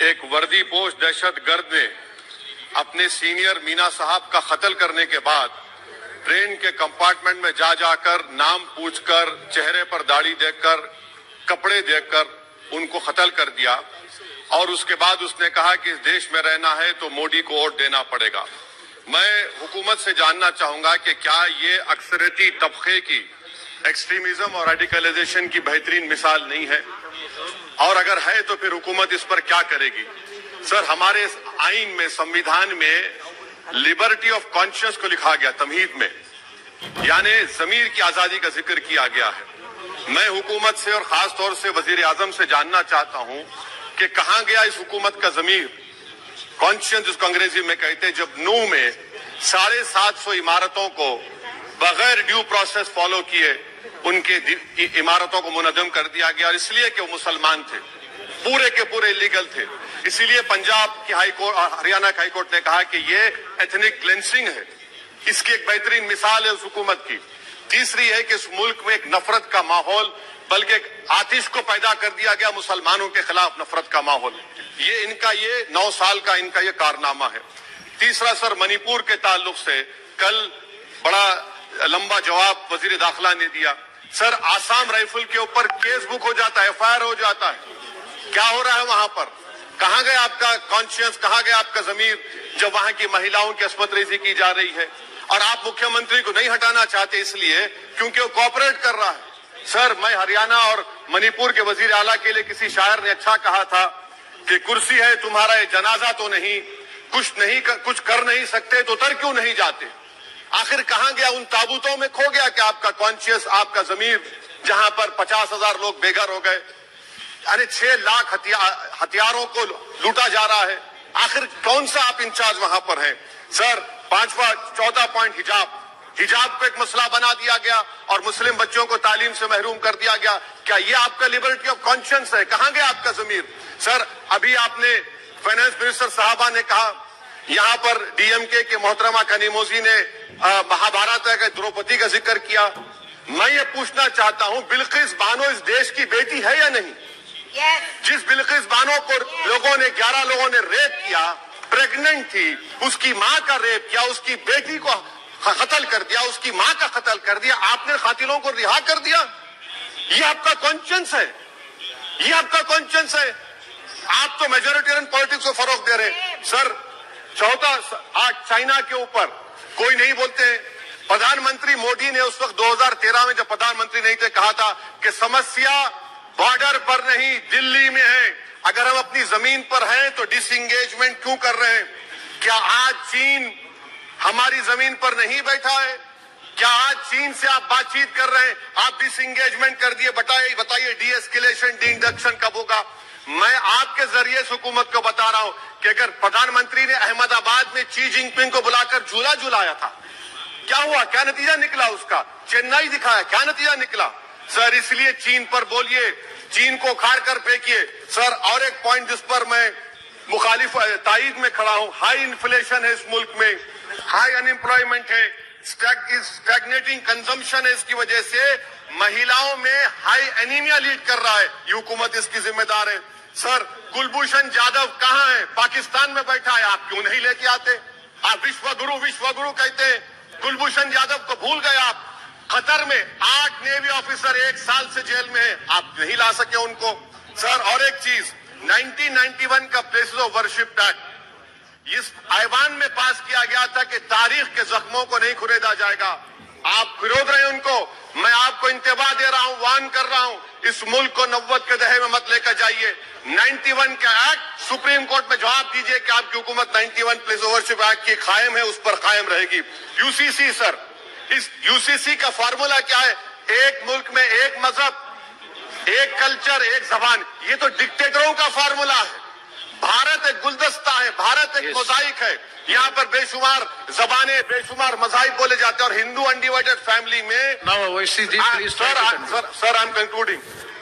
ایک وردی پوش دہشت گرد نے اپنے سینئر مینا صاحب کا قتل کرنے کے بعد ٹرین کے کمپارٹمنٹ میں جا کر نام پوچھ کر چہرے پر داڑھی دیکھ کر کپڑے دیکھ کر ان کو قتل کر دیا، اور اس کے بعد اس نے کہا کہ اس دیش میں رہنا ہے تو مودی کو ووٹ دینا پڑے گا۔ میں حکومت سے جاننا چاہوں گا کہ کیا یہ اکثریتی طبقے کی ایکسٹریمزم اور ریڈیکلائزیشن کی بہترین مثال نہیں ہے؟ اور اگر ہے تو پھر حکومت اس پر کیا کرے گی؟ سر، ہمارے آئین میں، سمویدھان میں لبرٹی آف کانشیس کو لکھا گیا، تمہید میں، یعنی ضمیر کی آزادی کا ذکر کیا گیا ہے۔ میں حکومت سے اور خاص طور سے وزیر اعظم سے جاننا چاہتا ہوں کہ کہاں گیا اس حکومت کا ضمیر، کانشیس جس کو انگریزی میں کہتے ہیں، جب نو میں 750 عمارتوں کو بغیر ڈیو پروسیس فالو کیے ان کے عمارتوں کو منہدم کر دیا گیا، اور اس لیے کہ وہ مسلمان تھے، پورے کے پورے لیگل تھے۔ اسی لیے پنجاب کی ہائی کورٹ اور ہریانہ کی ہائی کورٹ نے کہا کہ یہ ایتھنک کلینسنگ ہے۔ اس کی ایک بہترین مثال ہے اس حکومت کی۔ تیسری ہے کہ اس ملک میں ایک نفرت کا ماحول، بلکہ ایک آتش کو پیدا کر دیا گیا، مسلمانوں کے خلاف نفرت کا ماحول۔ یہ ان کا یہ 9 سال کا ان کا یہ کارنامہ ہے۔ تیسرا سر، منی پور کے تعلق سے کل بڑا لمبا جواب وزیر داخلہ نے دیا۔ سر، آسام رائفل کے اوپر کیس بک ہو جاتا ہے، ایف آئی آر ہو جاتا ہے، کیا ہو رہا ہے وہاں پر؟ کہاں گیا آپ کا کانشیس، کہاں گیا آپ کا ضمیر جب وہاں کی مہیلاؤں کی عصمت ریزی کی جا رہی ہے؟ اور آپ مکھیہ منتری کو نہیں ہٹانا چاہتے اس لیے کیونکہ وہ کوآپریٹ کر رہا ہے۔ سر، میں ہریانہ اور منی پور کے وزیر اعلیٰ کے لیے کسی شاعر نے اچھا کہا تھا کہ کرسی ہے تمہارا یہ جنازہ تو نہیں، کچھ کر نہیں سکتے تو اتر کیوں نہیں جاتے؟ آخر کہاں گیا؟ ان تابوتوں میں کھو گیا کہ آپ کا کانشیس، آپ کا ضمیر، جہاں پر 50,000 لوگ بے گھر ہو گئے، یعنی 6 لاکھ ہتھیاروں کو لوٹا جا رہا ہے۔ آخر کون سا آپ انچارج وہاں پر ہیں؟ سر، 14 پوائنٹ حجاب کو ایک مسئلہ بنا دیا گیا اور مسلم بچوں کو تعلیم سے محروم کر دیا گیا۔ کیا یہ آپ کا لبرٹی آف کانشیس ہے؟ کہاں گیا آپ کا ضمیر؟ سر، ابھی آپ نے فائنانس منسٹر صاحبہ نے کہا، یہاں پر ڈی ایم کے محترمہ کنیموزی نے مہابھارت کا دروپدی کا ذکر کیا۔ میں یہ پوچھنا چاہتا ہوں، بلقیس بانو اس دیش کی بیٹی ہے یا نہیں؟ جس بلقیس بانو کو 11 لوگوں نے ریپ کیا، پریگننٹ تھی، اس کی ماں کا ریپ کیا، اس کی بیٹی کو قتل کر دیا، اس کی ماں کا قتل کر دیا، آپ نے قاتلوں کو رہا کر دیا؟ یہ آپ کا کانشیس ہے؟ یہ آپ کا کانشیس ہے؟ آپ تو میجورٹیرین پالیٹکس کو فروغ دے رہے ہیں۔ سر، چوتھا، آج چائنا کے اوپر کوئی نہیں بولتے ہیں۔ پردھان منتری موڈی نے اس وقت 2013 میں جب پردھان منتری نہیں تھے کہا تھا کہ سمسیا بارڈر پر نہیں، دلی میں ہے، اگر ہم اپنی زمین پر ہیں تو ڈس انگیجمنٹ کیوں کر رہے ہیں؟ کیا آج چین ہماری زمین پر نہیں بیٹھا ہے؟ کیا آج چین سے آپ بات چیت کر رہے ہیں؟ آپ ڈس انگیجمنٹ کر دیے، بتائیے ڈی ایسکیلیشن، ڈی انڈکشن کب ہوگا؟ میں آپ کے ذریعے سے حکومت کو بتا رہا ہوں کہ اگر پردھان منتری نے احمد آباد میں شی جن پنگ کو بلا کر جھولا جھلایا تھا، کیا ہوا؟ کیا نتیجہ نکلا اس کا؟ چنئی دکھایا، کیا نتیجہ نکلا؟ سر، اس لیے چین پر بولیے، چین کو کھاڑ کر پھینکیے۔ سر، اور ایک پوائنٹ جس پر میں مخالف تائید میں کھڑا ہوں، ہائی انفلیشن ہے اس ملک میں، ہائی ان امپلائمنٹ ہے، اسٹیگنیٹنگ کنزمپشن ہے، اس کی وجہ سے مہیلاؤں میں ہائی اینیمیا لیڈ کر رہا ہے، یہ حکومت اس کی ذمہ دار ہے۔ سر، کلبھوشن جادو کہاں ہے؟ پاکستان میں بیٹھا ہے، آپ کیوں نہیں لے کے آتے؟ آپ وشو گرو کہتے ہیں، کلبھوشن جادو کو بھول گئے آپ؟ قطر میں 8 نیوی آفیسر 1 سال سے جیل میں ہیں، آپ نہیں لا سکے ان کو۔ سر، اور ایک چیز، 1991 کا پلیسز آف ورشپ ایکٹ اس ایوان میں پاس کیا گیا تھا کہ تاریخ کے زخموں کو نہیں کھریدا جائے گا، آپ کھرود رہے ہیں ان کو۔ میں آپ کو انتباہ دے رہا ہوں، وارن کر رہا ہوں، اس ملک کو 90 کے دہے میں مت لے کر جائیے۔ 91 کا ایکٹ سپریم کورٹ میں جواب دیجئے کہ آپ کی حکومت 91 پلیس اوورشپ ایکٹ کی قائم ہے، اس پر قائم رہے گی۔ You C C, sir, us you سی سی کا فارمولا کیا ہے؟ ایک ملک میں ایک مذہب، ایک کلچر، ایک زبان، یہ تو ڈکٹیٹروں کا فارمولا ہے۔ بھارت ایک گلدستہ ہے، بھارت ایک موزائک ہے، یہاں پر بے شمار زبانیں، بے شمار مذاہب بولے جاتے ہیں، اور ہندو انڈیوائڈڈ فیملی میں سر آئی ایم کنکلوڈنگ،